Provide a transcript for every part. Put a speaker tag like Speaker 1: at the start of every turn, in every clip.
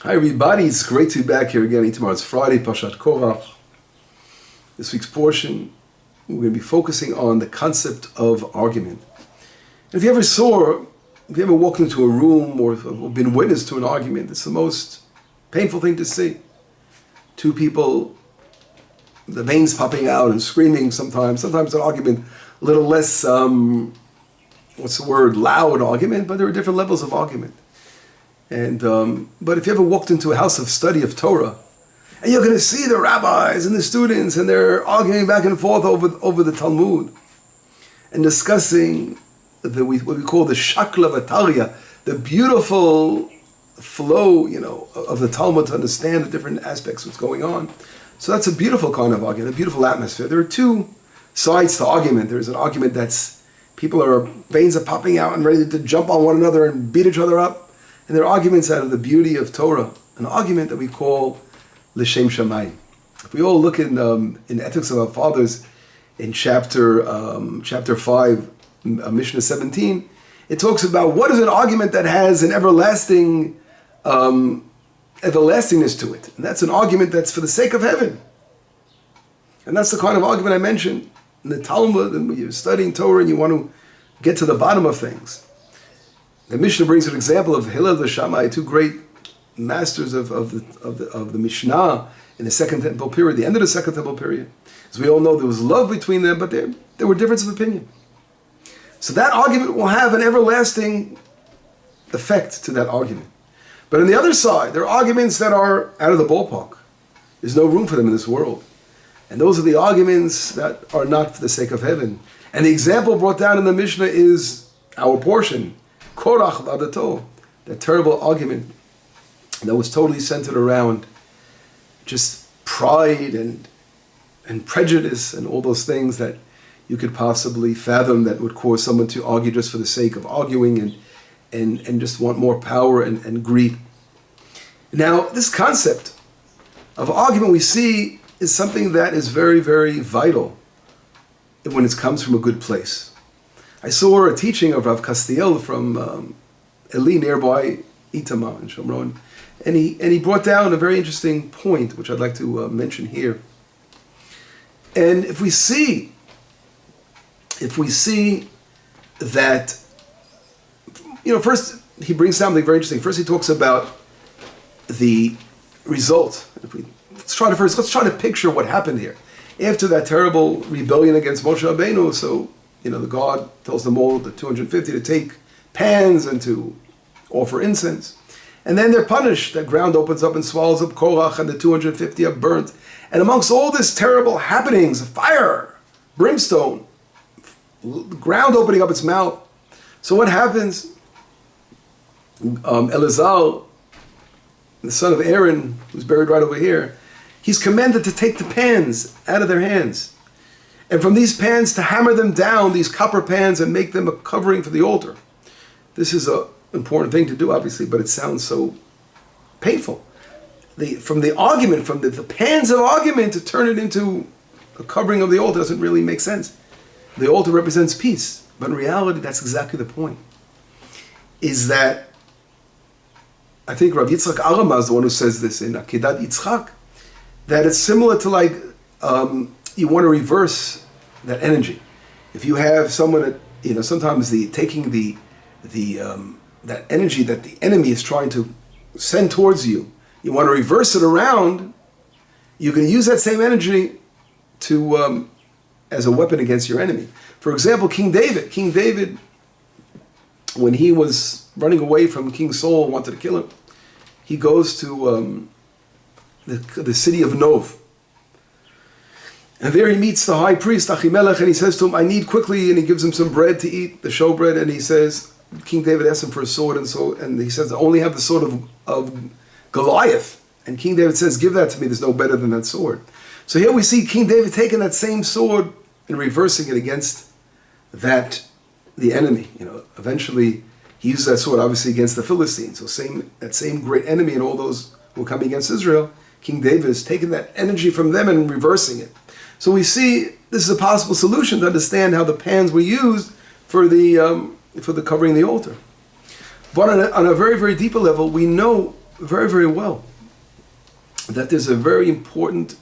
Speaker 1: Hi everybody, it's great to be back here again. Tomorrow it's Friday, Parashat Korach. This week's portion, we're going to be focusing on the concept of argument. If you ever walked into a room or been witness to an argument, it's the most painful thing to see. Two people, the veins popping out and screaming sometimes an argument, a little less, loud argument, but there are different levels of argument. But if you ever walked into a house of study of Torah, and you're going to see the rabbis and the students, and they're arguing back and forth over the Talmud, and discussing what we call the shakla v'tarya, the beautiful flow, of the Talmud to understand the different aspects of what's going on. So that's a beautiful kind of argument, a beautiful atmosphere. There are two sides to argument. There's an argument veins are popping out and ready to jump on one another and beat each other up. And there are arguments out of the beauty of Torah, an argument that we call L'Shem Shamayim. If we all look in Ethics of Our Fathers, in chapter 5, Mishnah 17, it talks about what is an argument that has an everlastingness to it. And that's an argument that's for the sake of heaven. And that's the kind of argument I mentioned in the Talmud, and when you're studying Torah and you want to get to the bottom of things. The Mishnah brings an example of Hillel and Shammai, two great masters of the Mishnah in the Second Temple period, the end of the Second Temple period. As we all know, there was love between them, but there were differences of opinion. So that argument will have an everlasting effect to that argument. But on the other side, there are arguments that are out of the ballpark. There's no room for them in this world. And those are the arguments that are not for the sake of heaven. And the example brought down in the Mishnah is our portion. Korach Ladato, that terrible argument that was totally centered around just pride and prejudice and all those things that you could possibly fathom that would cause someone to argue just for the sake of arguing and just want more power and greed. Now, this concept of argument we see is something that is very, very vital when it comes from a good place. I saw a teaching of Rav Castiel from Eli nearby Itamar in Shomron, and he brought down a very interesting point, which I'd like to mention here. And if we see that, first he brings something very interesting. First he talks about the result. Let's try to picture what happened here after that terrible rebellion against Moshe Rabbeinu. So, the God tells them all, the 250, to take pans and to offer incense. And then they're punished. The ground opens up and swallows up Korach, and the 250 are burnt. And amongst all this terrible happenings, fire, brimstone, the ground opening up its mouth. So what happens? Elazar, the son of Aaron, who's buried right over here, he's commanded to take the pans out of their hands. And from these pans to hammer them down, these copper pans, and make them a covering for the altar. This is an important thing to do, obviously, but it sounds so painful. From the pans of argument, to turn it into a covering of the altar doesn't really make sense. The altar represents peace, but in reality, that's exactly the point. Is that, I think Rav Yitzchak Arama is the one who says this in Akedat Yitzchak, that it's similar to you want to reverse that energy. If you have someone that, sometimes taking that energy that the enemy is trying to send towards you, you want to reverse it around, you can use that same energy to as a weapon against your enemy. For example, King David, when he was running away from King Saul, wanted to kill him, he goes to the city of Nov. And there he meets the high priest, Achimelech, and he says to him, I need quickly, and he gives him some bread to eat, the showbread, and he says, King David asks him for a sword, and he says, I only have the sword of Goliath. And King David says, give that to me, there's no better than that sword. So here we see King David taking that same sword and reversing it against the enemy. Eventually he used that sword obviously against the Philistines. So that same great enemy and all those who were coming against Israel, King David is taking that energy from them and reversing it. So we see this is a possible solution to understand how the pans were used for the covering the altar. But on a very, very deeper level, we know very, very well that there's a very important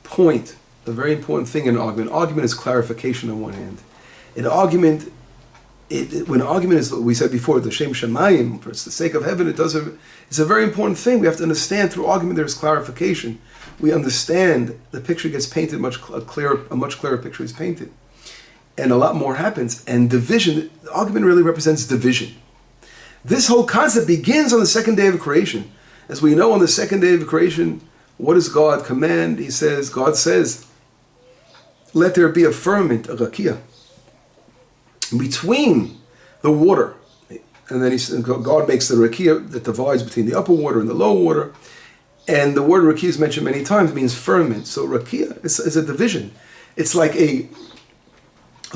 Speaker 1: point, a very important thing in an argument. Argument is clarification on one hand. An argument, when argument is, we said before, the Shem Shemayim, for it's the sake of heaven, it's a very important thing. We have to understand through argument there's clarification. We understand the picture gets painted, a much clearer picture is painted. And a lot more happens. And division, the argument really represents division. This whole concept begins on the second day of creation. As we know, on the second day of creation, what does God command? God says, let there be a firmament, a rakia, between the water. And then God makes the rakia that divides between the upper water and the lower water. And the word rakia is mentioned many times, means firmament. So rakia is a division. It's like a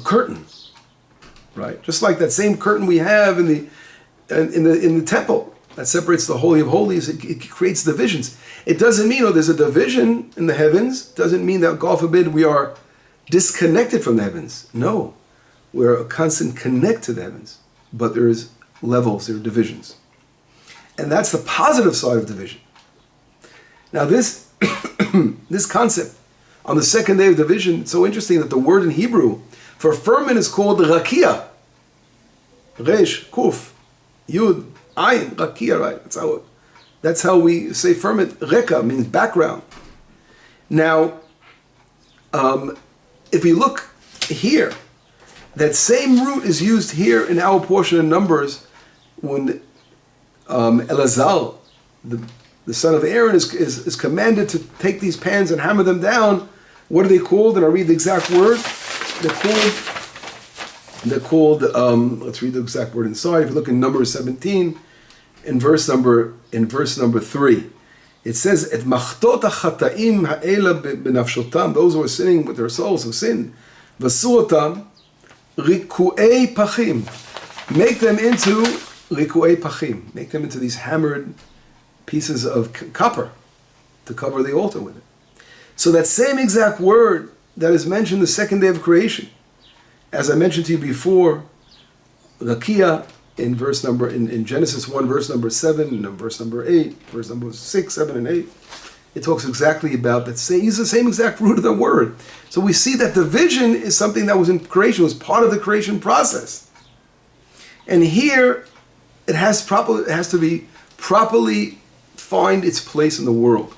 Speaker 1: curtain, right? Just like that same curtain we have in the temple that separates the Holy of Holies. It creates divisions. It doesn't mean, there's a division in the heavens. It doesn't mean that, God forbid, we are disconnected from the heavens. No, we're a constant connect to the heavens. But there's levels, there are divisions. And that's the positive side of division. Now this, this concept, on the second day of division, it's so interesting that the word in Hebrew for firmament is called rakia. Resh, kuf, yud, ayin, rakia, right? That's how we say firmament. Reka means background. Now, if we look here, that same root is used here in our portion of Numbers when Elazar, the son of Aaron, is commanded to take these pans and hammer them down. What are they called? And I'll read the exact word. They're called, let's read the exact word inside. If you look in Numbers 17, in verse number 3, it says, Et machtot ha'chataim ha'ela b'nafshotam, those who are sinning with their souls, who sin, v'suotam, rikuei pachim, make them into rikuei pachim, make them into these hammered pieces of copper to cover the altar with it. So that same exact word that is mentioned the second day of creation, as I mentioned to you before, rakia in Genesis 1, verse number 7, and verse number 8, verse number 6, 7, and 8, it talks exactly about that. Use the same exact root of the word. So we see that division is something that was in creation, was part of the creation process. And here, it has to be properly find its place in the world.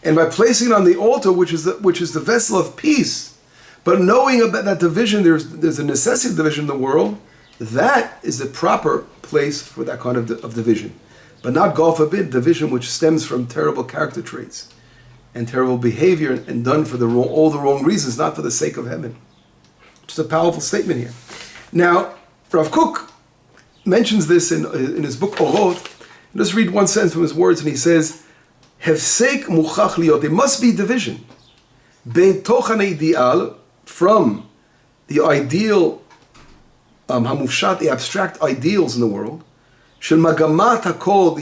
Speaker 1: And by placing it on the altar, which is the vessel of peace, but knowing about that division, there's a necessity of division in the world, that is the proper place for that kind of division. But not, God forbid, division which stems from terrible character traits and terrible behavior and done for all the wrong reasons, not for the sake of heaven. Just a powerful statement here. Now, Rav Kook mentions this in his book Orot. Just read one sentence from his words, and he says, Hefsek muchach liot, there must be division. Bein tochan ideal, from the ideal, hamufshat, the abstract ideals in the world, shel magamat hakol,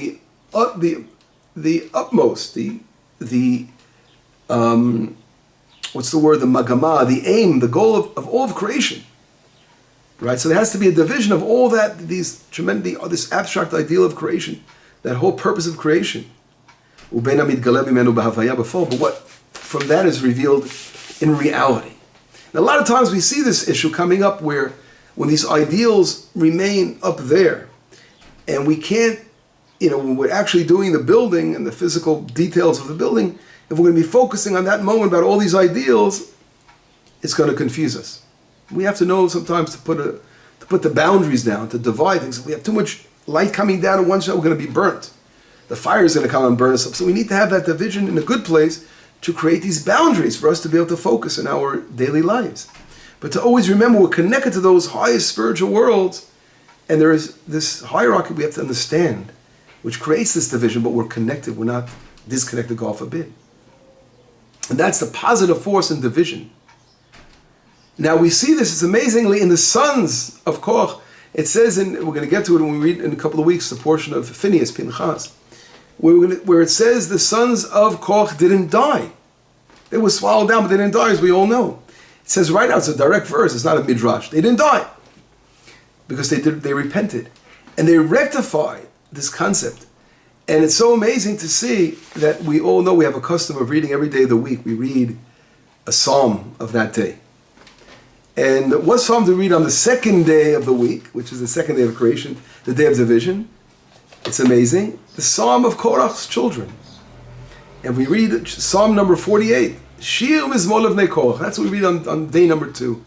Speaker 1: the utmost, what's the word, the magama, the aim, the goal of all of creation. Right? So there has to be a division of all that, this abstract ideal of creation, that whole purpose of creation. But what from that is revealed in reality. Now, a lot of times we see this issue coming up where when these ideals remain up there and we can't, when we're actually doing the building and the physical details of the building, if we're going to be focusing on that moment about all these ideals, it's going to confuse us. We have to know sometimes to put the boundaries down, to divide things. If we have too much light coming down on one side, we're going to be burnt. The fire is going to come and burn us up. So we need to have that division in a good place to create these boundaries for us to be able to focus in our daily lives. But to always remember we're connected to those highest spiritual worlds, and there is this hierarchy we have to understand, which creates this division, but we're connected, we're not disconnected, God forbid. And that's the positive force in division. Now we see this, it's amazingly in the sons of Korach. It says, we're going to get to it when we read in a couple of weeks, the portion of Phineas, Pinchas, where it says the sons of Korach didn't die. They were swallowed down, but they didn't die, as we all know. It says right now, it's a direct verse, it's not a midrash. They didn't die because they repented. And they rectified this concept. And it's so amazing to see that we all know we have a custom of reading every day of the week. We read a psalm of that day. And what psalm do we read on the second day of the week, which is the second day of creation, the day of division? It's amazing. The Psalm of Korach's children. And we read Psalm number 48. Shir Mizmor Levnei Korach. That's what we read on day number 2.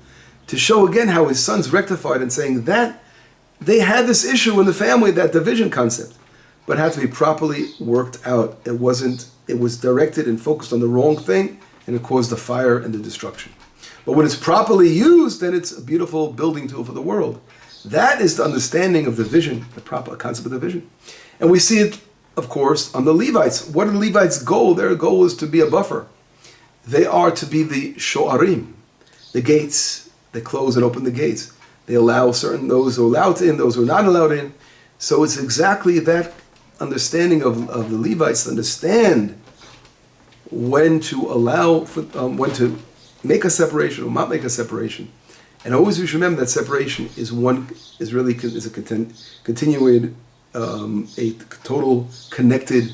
Speaker 1: To show again how his sons rectified and saying that they had this issue in the family, that division concept, but had to be properly worked out. It was directed and focused on the wrong thing, and it caused the fire and the destruction. But when it's properly used, then it's a beautiful building tool for the world. That is the understanding of the vision, the proper concept of the vision. And we see it, of course, on the Levites. What are the Levites' goal? Their goal is to be a buffer. They are to be the shoarim, the gates. They close and open the gates. They allow those who are allowed in, those who are not allowed in. So it's exactly that understanding of the Levites to understand when to allow, when to make a separation or not make a separation. And always we should remember that separation is a continued, a total connected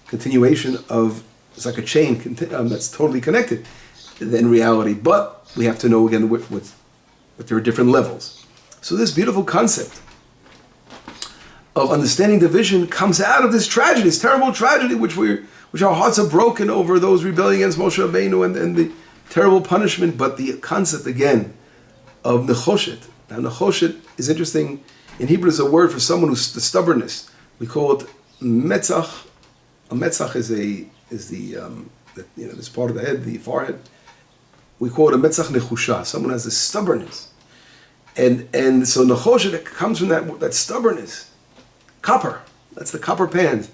Speaker 1: continuation of, it's like a chain that's totally connected in reality. But we have to know again what there are different levels. So this beautiful concept of understanding division comes out of this tragedy, this terrible tragedy, which our hearts are broken over those rebelling against Moshe Rabbeinu and the terrible punishment. But the concept again of nechoshet. Now nechoshet is interesting. In Hebrew, is a word for someone who's the stubbornness. We call it metzach. A metzach is this part of the head, the forehead. We call it a metzach nechusha. Someone has this stubbornness, and so nechoshet comes from that stubbornness. Copper. That's the copper pans.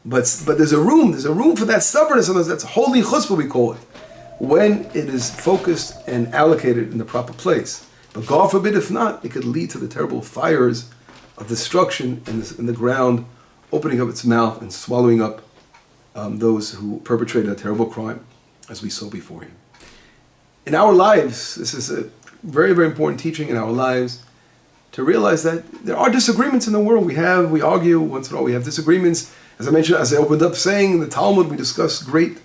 Speaker 1: But there's a room for that stubbornness, and that's holy chutzpah, we call it, when it is focused and allocated in the proper place. But God forbid, if not, it could lead to the terrible fires of destruction in the ground, opening up its mouth and swallowing up those who perpetrated a terrible crime, as we saw before him. In our lives, this is a very, very important teaching in our lives, to realize that there are disagreements in the world. We argue, once in a while we have disagreements. As I mentioned, as I opened up saying, in the Talmud, we discuss great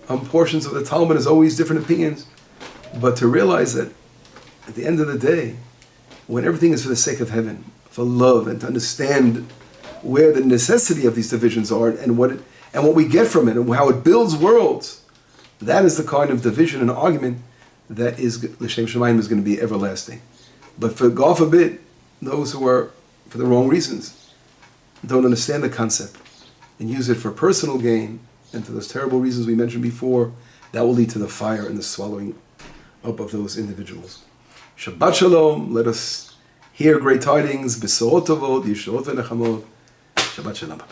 Speaker 1: portions of the Talmud, as always, different opinions. But to realize that at the end of the day, when everything is for the sake of heaven, for love, and to understand where the necessity of these divisions are and what we get from it and how it builds worlds, that is the kind of division and argument that is L'Shem Shemayim is going to be everlasting. But for God forbid, those who are, for the wrong reasons, don't understand the concept and use it for personal gain and for those terrible reasons we mentioned before, that will lead to the fire and the swallowing up of those individuals. Shabbat Shalom. Let us hear great tidings. Besorot tovot, yeshuot v'nechamot. Shabbat Shalom.